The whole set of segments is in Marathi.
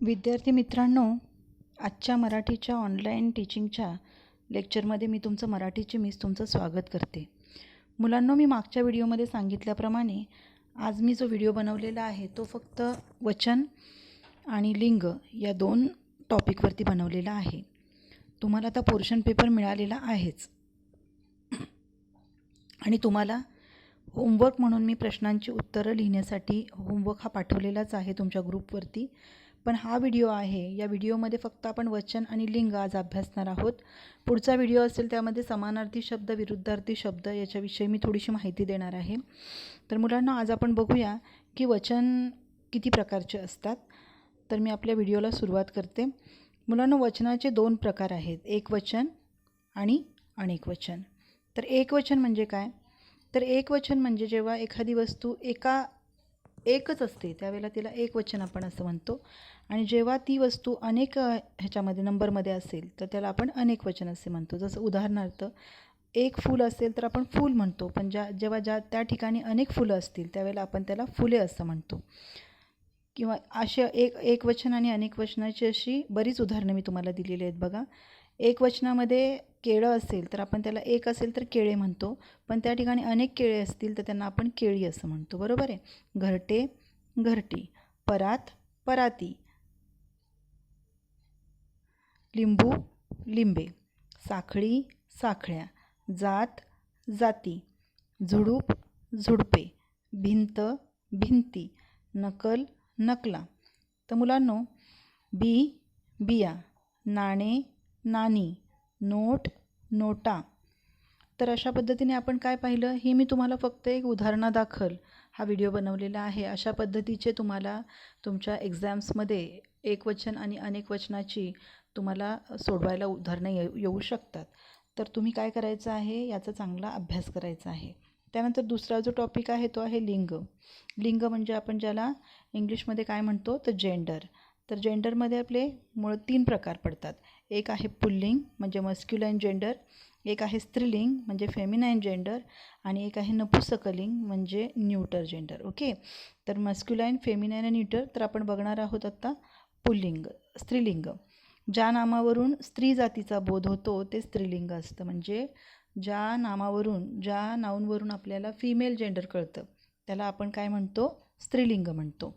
विद्यार्थी मित्रांनो, आजच्या मराठीच्या ऑनलाईन टीचिंगच्या लेक्चरमध्ये मी तुमचं मराठीची मिस तुमचं स्वागत करते. मुलांनो, मी मागच्या व्हिडिओमध्ये सांगितल्याप्रमाणे आज मी जो व्हिडिओ बनवलेला आहे तो फक्त वचन आणि लिंग या दोन टॉपिकवरती बनवलेला आहे. तुम्हाला आता पोर्शन पेपर मिळालेला आहेच आणि तुम्हाला होमवर्क म्हणून मी प्रश्नांची उत्तरं लिहिण्यासाठी होमवर्क हा पाठवलेलाच आहे तुमच्या ग्रुपवरती. पण हा व्हिडिओ आहे, या व्हिडिओमध्ये फक्त आपण वचन आणि लिंग आज अभ्यासणार आहोत. पुढचा व्हिडिओ असेल त्यामध्ये समानार्थी शब्द, विरुद्धार्थी शब्द याच्याविषयी मी थोडीशी माहिती देणार आहे. तर मुलांना आज आपण बघूया की वचन किती प्रकारचे असतात. तर मी आपल्या व्हिडिओला सुरुवात करते. मुलांना वचनाचे दोन प्रकार आहेत, एकवचन आणि अनेक वचन. तर एकवचन म्हणजे काय? तर एकवचन म्हणजे जेव्हा एखादी वस्तू एकच असते त्यावेळेला तिला एकवचन आपण असं म्हणतो, आणि जेव्हा ती वस्तू अनेक ह्याच्यामध्ये नंबरमध्ये असेल तर त्याला आपण अनेक वचन असे म्हणतो. जसं उदाहरणार्थ एक फूल असेल तर आपण फूल म्हणतो, पण जेव्हा त्या ठिकाणी अनेक फुलं असतील त्यावेळेला आपण त्याला फुले असं म्हणतो. किंवा अशा एकवचन आणि अनेक वचनाची अशी बरीच उदाहरणं मी तुम्हाला दिलेली आहेत. बघा, एकवचनामध्ये केळं असेल तर आपण त्याला एक असेल तर केळे म्हणतो, पण त्या ठिकाणी अनेक केळे असतील तर त्यांना आपण केळी असं म्हणतो. बरोबर आहे. घरटे घरटी, परात पराती, लिंबू लिंबे, साखळी साखळ्या, जात जाती, झुडूप झुडपे, भिंत भिंती, नकल नकला. तर मुलांनो, बिया, नाणे नाणी, नोट नोटा. तर अशा पद्धतीने आपण काय पाहिलं, ही मी तुम्हाला फक्त एक उदाहरणादाखल हा व्हिडिओ बनवलेला आहे. अशा पद्धतीचे तुम्हाला तुमच्या एक्झाम्समध्ये एकवचन आणि अनेक वचनाची तुम्हाला सोडवायला उदाहरणं येऊ शकतात. तर तुम्ही काय करायचं आहे, याचा चांगला अभ्यास करायचा आहे. त्यानंतर दुसरा जो टॉपिक आहे तो आहे लिंग. लिंग म्हणजे आपण ज्याला इंग्लिशमध्ये काय म्हणतो तर जेंडर. तर जेंडरमध्ये आपले मूळ 3 प्रकार पडतात. एक आहे पुल्लिंग म्हणजे मस्क्युलाइन जेंडर, एक आहे स्त्रीलिंग म्हणजे फेमिनाईन जेंडर, आणि एक आहे नपुसकलिंग म्हणजे न्यूटर जेंडर. ओके. तर मस्क्युलाइन, फेमिनाईन आणि न्यूटर. तर आपण बघणार आहोत आता पुल्लिंग, स्त्रीलिंग. ज्या नामावरून स्त्री जातीचा बोध होतो ते स्त्रीलिंग असतं. म्हणजे ज्या नाऊनवरून आपल्याला फिमेल जेंडर कळतं त्याला आपण काय म्हणतो, स्त्रीलिंग म्हणतो.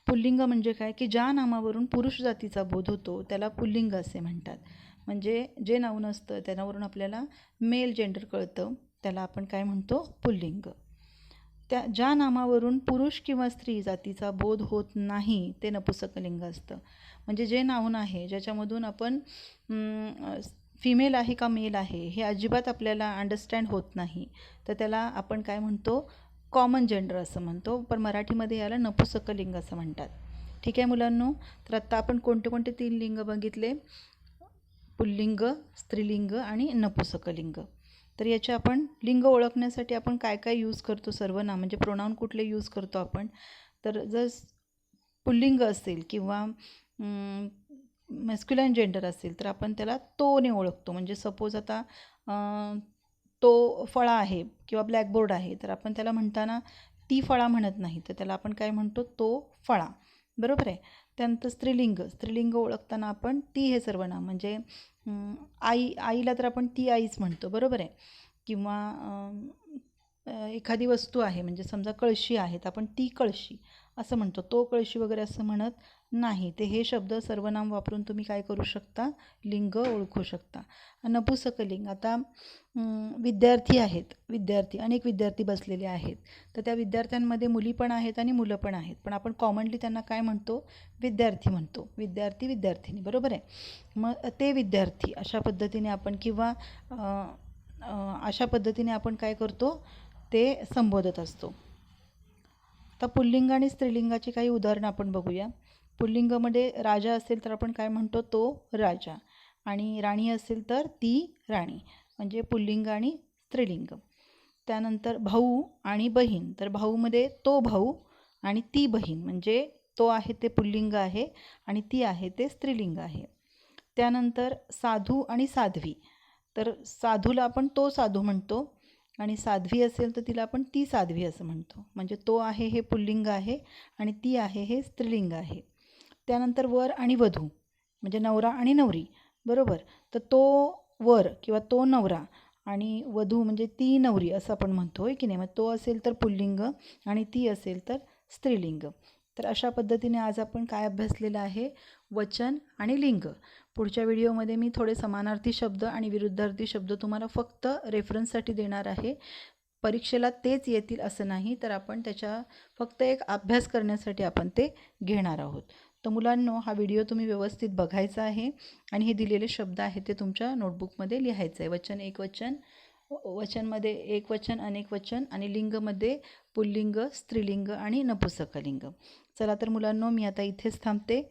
पुल्लिंग म्हणजे काय की ज्या नामावरून पुरुष जातीचा बोध होतो त्याला पुल्लिंग असे म्हणतात. म्हणजे जे नाऊन असतं त्याच्यावरून आपल्याला मेल जेंडर कळतं त्याला आपण काय म्हणतो, पुल्लिंग. ज्या नामावरून पुरुष किंवा स्त्री जातीचा बोध होत नाही ते नपुसकलिंग असतं. म्हणजे जे नाऊन आहे ज्याच्यामधून आपण फिमेल आहे का मेल आहे हे अजिबात आपल्याला अंडरस्टँड होत नाही तर त्याला आपण काय म्हणतो, कॉमन जेंडर असं म्हणतो. पण मराठीमध्ये याला नपुसकलिंग असं म्हणतात. ठीक आहे मुलांनो. तर आत्ता आपण कोणते कोणते 3 लिंग बघितले, पुल्लिंग, स्त्रीलिंग आणि नपुसकलिंग. तर याचे आपण लिंग ओळखण्यासाठी आपण काय काय यूज करतो, सर्वनाम म्हणजे प्रोनाऊन कुठले यूज करतो आपण. तर जर पुल्लिंग असेल किंवा मॅस्क्युलाइन जेंडर असेल तर आपण त्याला तोने ओळखतो. म्हणजे सपोज आता तो फळा आहे किंवा ब्लॅकबोर्ड आहे तर आपण त्याला म्हणताना ती फळा म्हणत नाही तर त्याला आपण काय म्हणतो, तो फळा. बरोबर आहे. त्यानंतर स्त्रीलिंग ओळखताना आपण ती हे सर्वनाम म्हणजे आईला तर आपण ती आईच म्हणतो. बरोबर आहे. किंवा एखादी वस्तू आहे म्हणजे समजा कळशी आहे तर आपण ती कळशी असं म्हणतो, तो कळशी वगैरे असं म्हणत नाही. ते हे शब्द सर्वनाम वापरून तुम्ही काय करू शकता, लिंग ओळखू शकता. नपुसकलिंग, आता विद्यार्थी आहेत, अनेक विद्यार्थी बसलेले आहेत तर त्या विद्यार्थ्यांमध्ये मुली पण आहेत आणि मुलं पण आहेत, पण आपण कॉमनली त्यांना काय म्हणतो, विद्यार्थी म्हणतो. विद्यार्थी विद्यार्थिनी. बरोबर आहे. मग ते विद्यार्थी अशा पद्धतीने आपण किंवा अशा पद्धतीने आपण काय करतो ते संबोधत असतो. आता पुल्लिंग आणि स्त्रीलिंगाची काही उदाहरणं आपण बघूया. पुल्लिंगामध्ये राजा असेल तर आपण काय म्हणतो, तो राजा, आणि राणी असेल तर ती राणी. म्हणजे पुल्लिंग आणि स्त्रीलिंग. त्यानंतर भाऊ आणि बहीण, तर भाऊमध्ये तो भाऊ आणि ती बहीण, म्हणजे तो आहे ते पुल्लिंग आहे आणि ती आहे ते स्त्रीलिंग आहे. त्यानंतर साधू आणि साध्वी, तर साधूला आपण तो साधू म्हणतो आणि साध्वी असेल तर तिला आपण ती साध्वी असं म्हणतो. म्हणजे तो आहे हे पुल्लिंग आहे आणि ती आहे हे स्त्रीलिंग आहे. त्यानंतर वर आणि वधू म्हणजे नवरा आणि नवरी, बरोबर. तर तो वर किंवा तो नवरा आणि वधू म्हणजे ती नवरी असं आपण म्हणतो, होय की नाही. मग तो असेल तर पुल्लिंग आणि ती असेल तर स्त्रीलिंग. तर अशा पद्धतीने आज आपण काय अभ्यासलेलं आहे, वचन आणि लिंग. पुढच्या व्हिडिओमध्ये मी थोडे समानार्थी शब्द आणि विरुद्धार्थी शब्द तुम्हाला फक्त रेफरन्ससाठी देणार आहे. परीक्षेला तेच येतील असं नाही, तर आपण त्याच्या फक्त एक अभ्यास करण्यासाठी आपण ते घेणार आहोत. तर मुलांनो, हा व्हिडिओ तुम्ही व्यवस्थित बघायचा आहे आणि हे दिलेले शब्द आहेत ते तुमच्या नोटबुकमध्ये लिहायचं आहे. वचन, एकवचन, वचनमध्ये एकवचन, अनेकवचन आणि लिंगमध्ये पुल्लिंग, स्त्रीलिंग आणि नपुंसकलिंग. चला तर मुलांनो, मी आता इथेच थांबते.